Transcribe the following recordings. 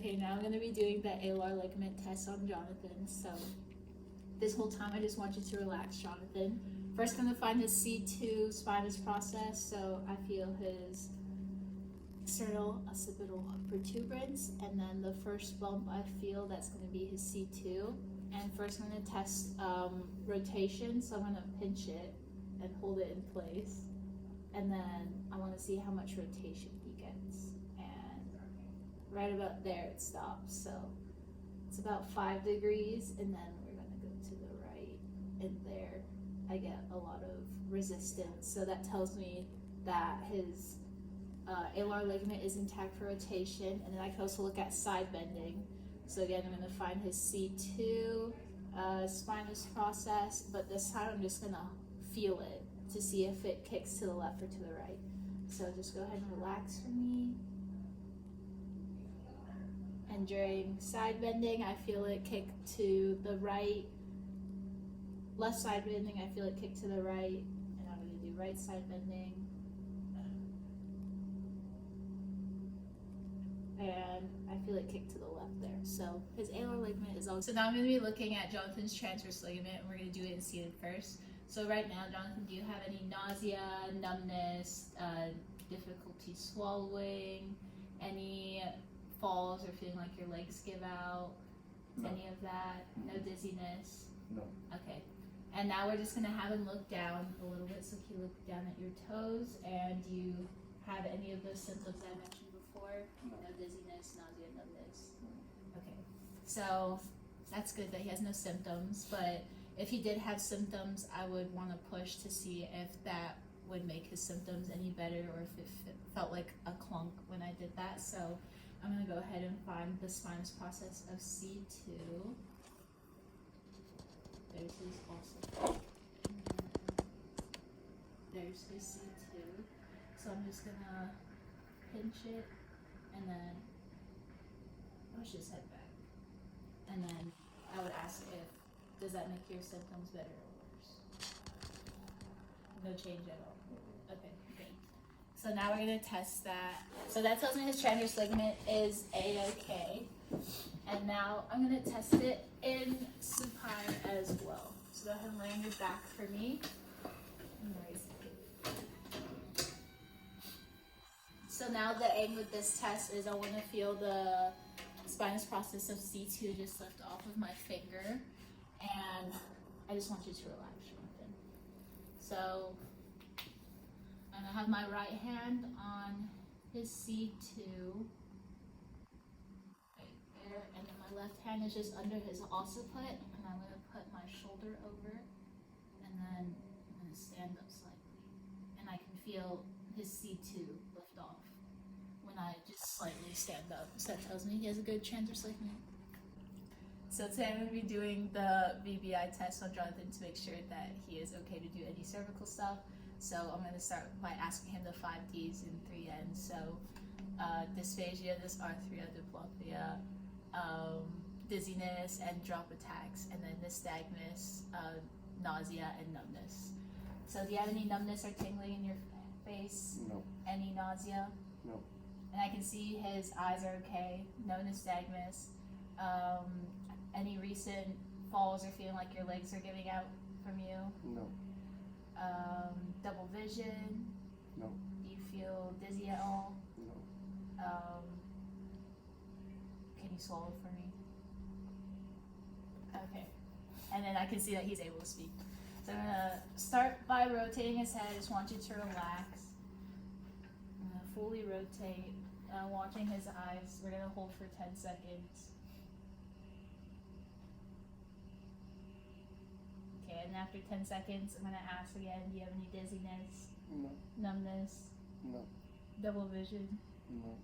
Okay, now I'm going to be doing the alar ligament test on Jonathan. So this whole time I just want you to relax, Jonathan. First, I'm going to find his C2 spinous process. So I feel his external occipital protuberance, and then the first bump I feel, that's going to be his C2. And first I'm going to test rotation, so I'm going to pinch it and hold it in place, and then I want to see how much rotation he gets, and right about there it stops. So it's about 5 degrees, and then we're going to go to the right, and there I get a lot of resistance, so that tells me that his alar ligament is intact for rotation. And then I can also look at side bending. So again, I'm going to find his C2 spinous process, but this time I'm just going to feel it to see if it kicks to the left or to the right. So just go ahead and relax for me. And during side bending, I feel it kick to the right. Left side bending, I feel it kick to the right. And I'm going to do right side bending. And I feel it kick to the left there. So his alar ligament is all. So now I'm going to be looking at Jonathan's transverse ligament, and we're going to do it in seated first. So right now, Jonathan, do you have any nausea, numbness, difficulty swallowing, any falls or feeling like your legs give out? No. Any of that? No dizziness? No. Okay. And now we're just going to have him look down a little bit. So can you look down at your toes, and do you have any of those symptoms I mentioned before? No. No dizziness, nausea, numbness? Okay. So that's good that he has no symptoms, but if he did have symptoms, I would want to push to see if that would make his symptoms any better, or if it felt like a clunk when I did that. So I'm going to go ahead and find the spinous process of C2. There's his also. There's his C2. So I'm just going to pinch it and then push his head back. And then I would ask if, does that make your symptoms better or worse? No change at all. Okay, great. So now we're going to test that. So that tells me his transverse ligament is A-OK. And now I'm going to test it in supine as well. So go ahead and lay on your back for me. And raise it. So now the aim with this test is I want to feel the spinous process of C2 just lift off of my finger. And I just want you to relax, Jonathan. So I'm going to have my right hand on his C2. Right there. And then my left hand is just under his occiput. And I'm going to put my shoulder over it. And then I'm going to stand up slightly. And I can feel his C2 lift off when I just slightly stand up. So that tells me he has a good transverse ligament. So today I'm going to be doing the VBI test on Jonathan to make sure that he is okay to do any cervical stuff. So I'm going to start by asking him the 5 Ds and 3 Ns. So dysphagia, dysarthria, diplopia, dizziness, and drop attacks, and then nystagmus, nausea, and numbness. So do you have any numbness or tingling in your face? No. Any nausea? No. And I can see his eyes are okay, no nystagmus. Any recent falls or feeling like your legs are giving out from you? No. Double vision? No. Do you feel dizzy at all? No. Can you swallow for me? Okay. And then I can see that he's able to speak. So I'm gonna start by rotating his head. I just want you to relax. I'm gonna fully rotate. Watching his eyes. We're gonna hold for 10 seconds. Okay, and after 10 seconds, I'm gonna ask again, do you have any dizziness? No. Numbness? No. Double vision? No.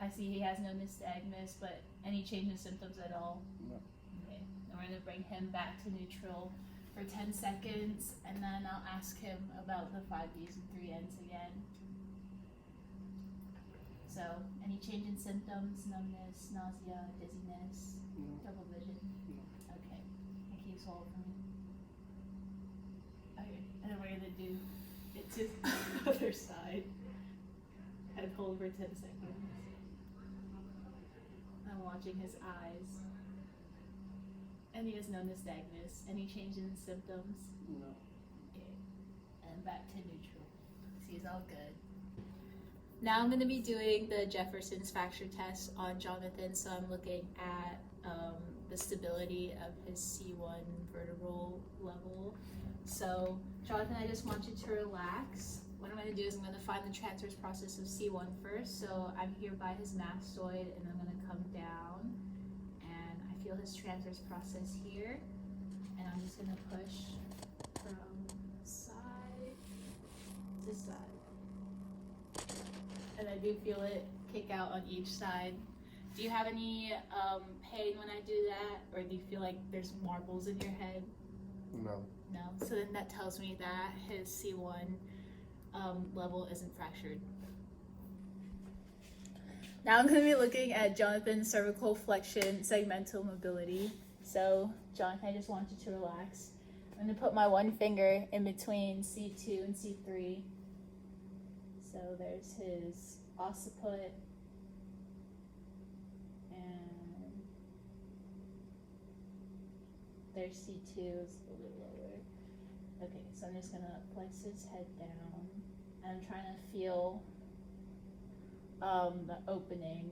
I see he has no nystagmus, but any change in symptoms at all? No. Okay, then we're gonna bring him back to neutral for 10 seconds, and then I'll ask him about the 5 Ds and 3 Ns again. So, any change in symptoms, numbness, nausea, dizziness, No. double vision? No. Okay, and can you swallow for me? Okay, and then we're gonna do it to the other side and hold for 10 seconds. I'm watching his eyes. Any is known as nystagmus. Any change in symptoms? No. Okay. And back to neutral. He's all good. Now I'm going to be doing the Jefferson's fracture test on Jonathan. So I'm looking at the stability of his C1 vertebral level. So Jonathan, I just want you to relax. What I'm going to do is I'm going to find the transverse process of C1 first. So I'm here by his mastoid, and I'm going to come down, and I feel his transverse process here, and I'm just going to push from side to side. And I do feel it kick out on each side. Do you have any pain when I do that, or do you feel like there's marbles in your head? No. No. So then that tells me that his C1 level isn't fractured. Now I'm going to be looking at Jonathan's cervical flexion segmental mobility. So Jonathan, I just want you to relax. I'm going to put my one finger in between C2 and C3. So there's his occiput, and there's C2, it's a little lower. Okay, so I'm just gonna flex his head down, and I'm trying to feel the opening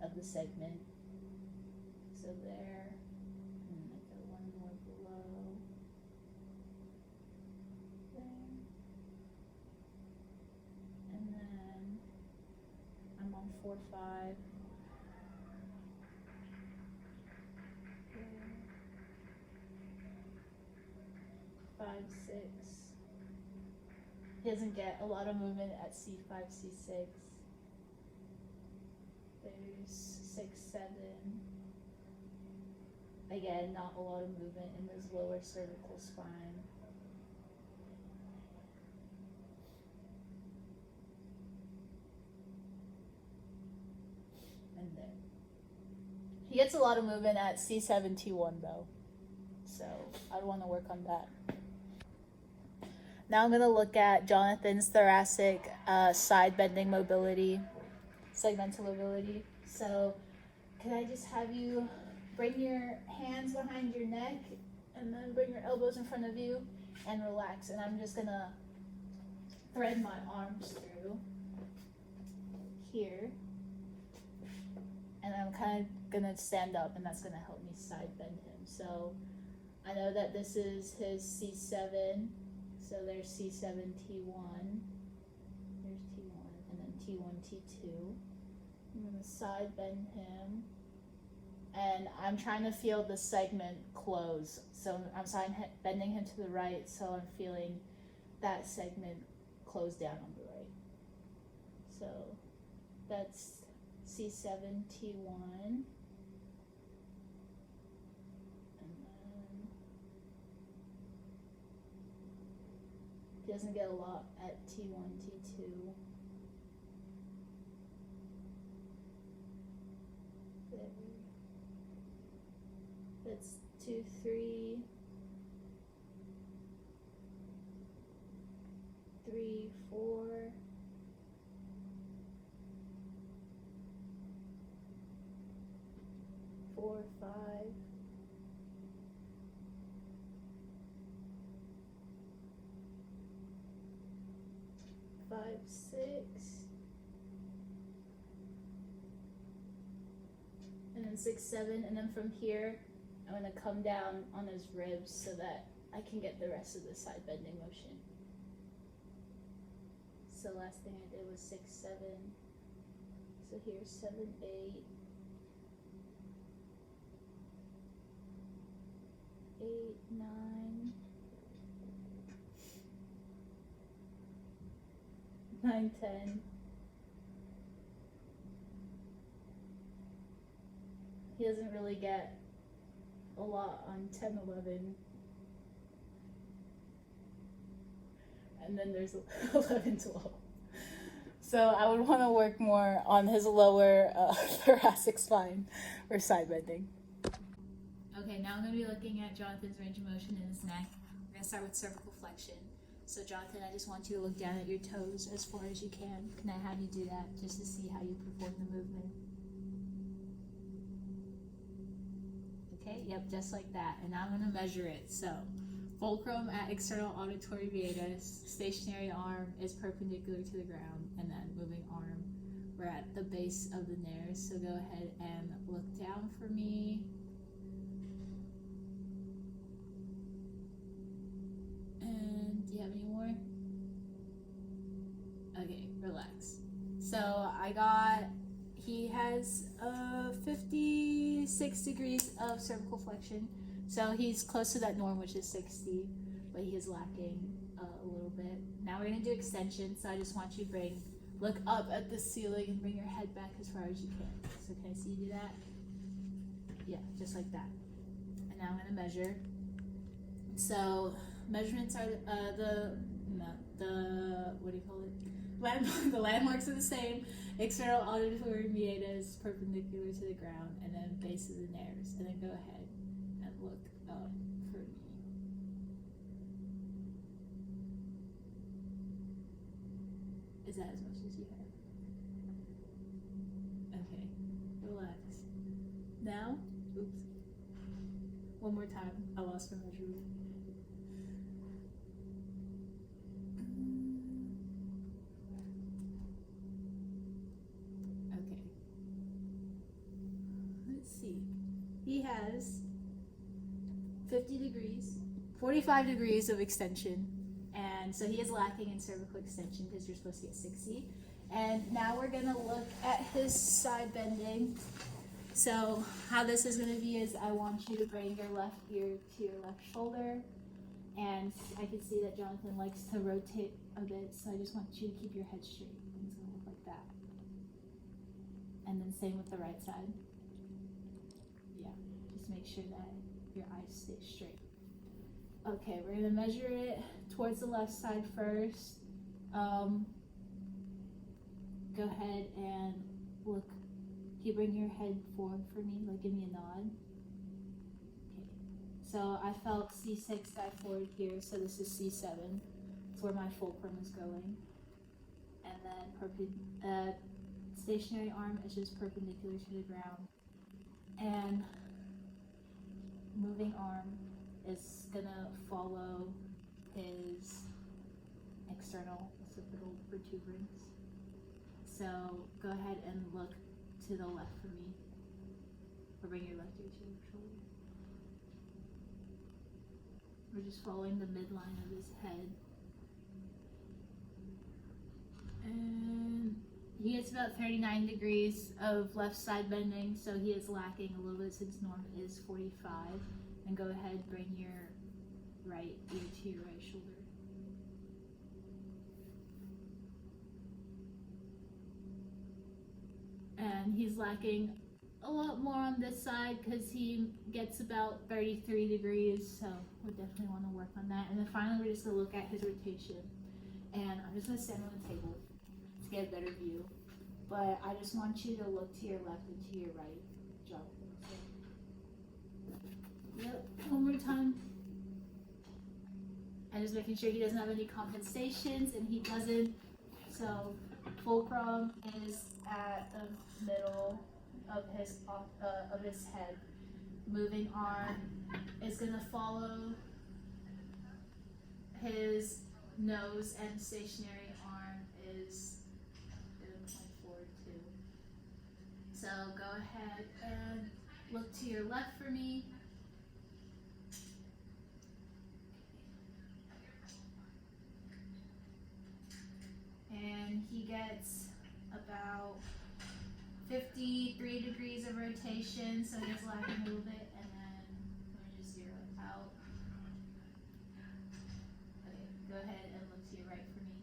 of the segment. So there, and I go one more below. There. And then I'm on 4-5. 5-6. He doesn't get a lot of movement at C5, C6. There's 6-7. Again, not a lot of movement in this lower cervical spine. And there. He gets a lot of movement at C7, T1 though. So I'd want to work on that. Now I'm going to look at Jonathan's thoracic side bending mobility, segmental mobility. So can I just have you bring your hands behind your neck and then bring your elbows in front of you and relax. And I'm just going to thread my arms through here. And I'm kind of going to stand up, and that's going to help me side bend him. So I know that this is his C7. So there's C7, T1, there's T1, and then T1, T2. I'm going to side bend him, and I'm trying to feel the segment close. So I'm side bending him to the right, so I'm feeling that segment close down on the right. So that's C7, T1. He doesn't get a lot at T1, T2. There. That's 2, 3. 3, 4. 4, 5. 5, 6, and then 6, 7, and then from here I'm going to come down on his ribs so that I can get the rest of the side bending motion. So last thing I did was 6, 7. So here's 7, 8. 8, 9. 9, 10. He doesn't really get a lot on 10, 11. And then there's 11, 12. So I would want to work more on his lower thoracic spine or side bending. Okay, now I'm going to be looking at Jonathan's range of motion in his neck. I'm going to start with cervical flexion. So Jonathan, I just want you to look down at your toes as far as you can. Can I have you do that just to see how you perform the movement? Okay, yep, just like that. And now I'm gonna measure it. So, fulcrum at external auditory meatus, stationary arm is perpendicular to the ground, and then moving arm, we're at the base of the nares. So go ahead and look down for me. And do you have any more? Okay, relax. So he has 56 degrees of cervical flexion. So he's close to that norm, which is 60, but he is lacking a little bit. Now we're gonna do extension. So I just want you to look up at the ceiling and bring your head back as far as you can. So can I see you do that? Yeah, just like that. And now I'm gonna measure. So measurements are the what do you call it? The landmarks are the same. External auditory meatus perpendicular to the ground, and then base of the nares. And then go ahead and look up for me. Is that as much as you have? Okay, relax. Now, oops. One more time. I lost my measurement. He has 50 degrees, 45 degrees of extension, and so he is lacking in cervical extension because you're supposed to get 60. And now we're gonna look at his side bending. So how this is gonna be is I want you to bring your left ear to your left shoulder, and I can see that Jonathan likes to rotate a bit, so I just want you to keep your head straight. And it's gonna look like that. And then same with the right side. Make sure that your eyes stay straight. Okay, we're gonna measure it towards the left side first. Go ahead and look. Can you bring your head forward for me? Like give me a nod. Okay. So I felt C6 guide forward here, so this is C7. It's where my fulcrum is going. And then stationary arm is just perpendicular to the ground. And moving arm is gonna follow his external occipital protuberance. So go ahead and look to the left for me, or bring your left ear to your shoulder. We're just following the midline of his head. And he gets about 39 degrees of left side bending, so he is lacking a little bit since norm is 45. And go ahead, bring your right ear to your right shoulder. And he's lacking a lot more on this side because he gets about 33 degrees, so we definitely want to work on that. And then finally, we're just going to look at his rotation. And I'm just going to stand on the table to get a better view. But I just want you to look to your left and to your right. Jump. Yep, one more time. And just making sure he doesn't have any compensations, and he doesn't. So fulcrum is at the middle of his head. Moving arm is gonna follow his nose, and stationary arm is gonna point forward too. So go ahead and look to your left for me. And he gets about 53 degrees of rotation, so he's lacking a little bit, and then we're going to zero it out. Okay, go ahead and look to your right for me.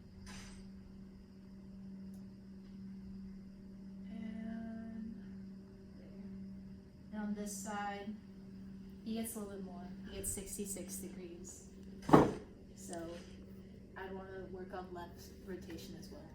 And there. And on this side, he gets a little bit more. He gets 66 degrees. So I want to work on left rotation as well.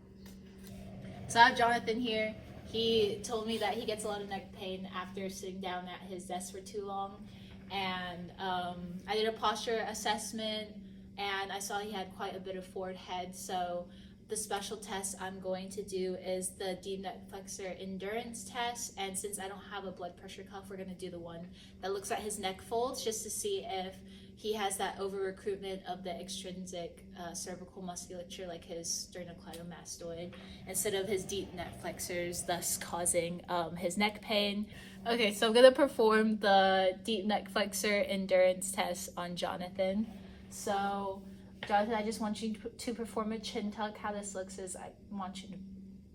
So I have Jonathan here. He told me that he gets a lot of neck pain after sitting down at his desk for too long. And I did a posture assessment, and I saw he had quite a bit of forward head. So the special test I'm going to do is the deep neck flexor endurance test. And since I don't have a blood pressure cuff, we're going to do the one that looks at his neck folds just to see if he has that over recruitment of the extrinsic cervical musculature, like his sternocleidomastoid, instead of his deep neck flexors, thus causing his neck pain. Okay, so I'm going to perform the deep neck flexor endurance test on Jonathan. So Jonathan, I just want you to perform a chin tuck. How this looks is I want you to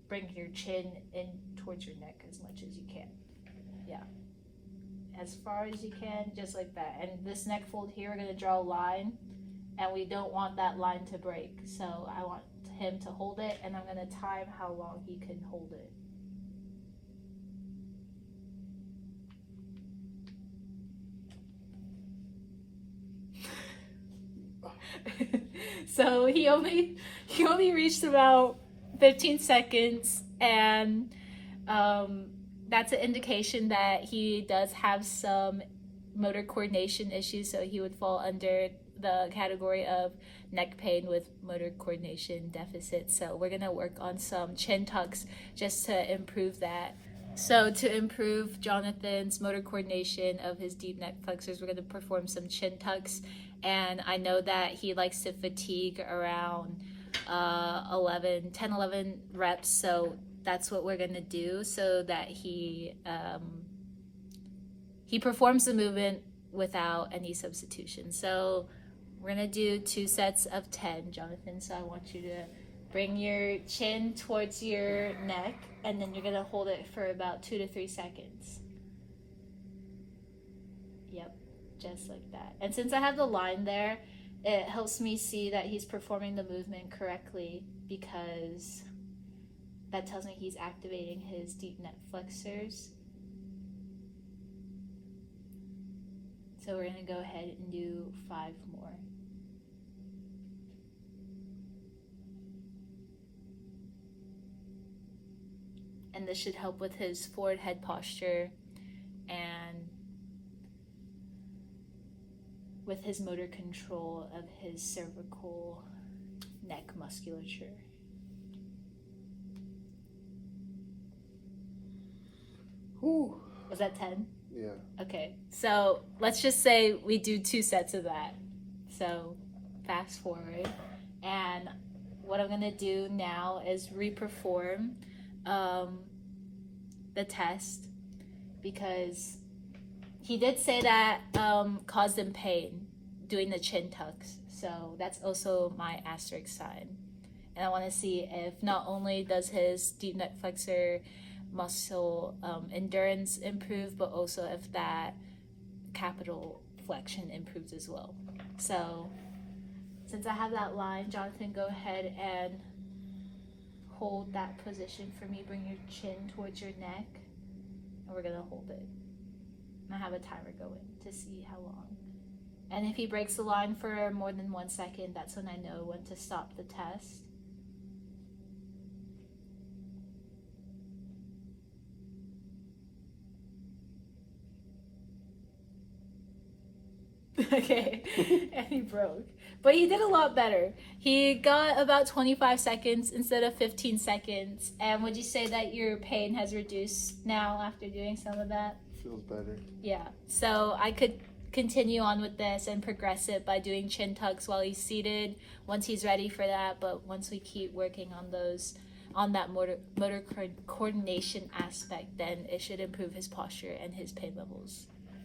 bring your chin in towards your neck as much as you can. Yeah. As far as you can, just like that. And this neck fold here, we're going to draw a line, and we don't want that line to break. So I want him to hold it, and I'm going to time how long he can hold it. So he only reached about 15 seconds, and that's an indication that he does have some motor coordination issues, so he would fall under the category of neck pain with motor coordination deficit. So we're gonna work on some chin tucks just to improve that. So to improve Jonathan's motor coordination of his deep neck flexors, we're going to perform some chin tucks. And I know that he likes to fatigue around 10-11 reps. So that's what we're going to do so that he performs the movement without any substitution. So we're going to do 2 sets of 10, Jonathan. So I want you to bring your chin towards your neck, and then you're going to hold it for about 2 to 3 seconds. Yep, just like that. And since I have the line there, it helps me see that he's performing the movement correctly, because that tells me he's activating his deep neck flexors. So we're going to go ahead and do 5 more. And this should help with his forward head posture and with his motor control of his cervical neck musculature. Ooh. Was that 10? Yeah. Okay, so let's just say we do 2 sets of that. So fast forward. And what I'm gonna do now is re-perform the test, because he did say that caused him pain doing the chin tucks, so that's also my asterisk sign. And I want to see if not only does his deep neck flexor muscle endurance improve, but also if that capital flexion improves as well. So since I have that line, Jonathan, go ahead and hold that position for me. Bring your chin towards your neck, and we're gonna hold it. And I have a timer going to see how long. And if he breaks the line for more than 1 second, that's when I know when to stop the test. Okay, and he broke. But he did a lot better. He got about 25 seconds instead of 15 seconds. And would you say that your pain has reduced now after doing some of that? Feels better. Yeah. So I could continue on with this and progress it by doing chin tucks while he's seated once he's ready for that. But once we keep working on that motor coordination aspect, then it should improve his posture and his pain levels.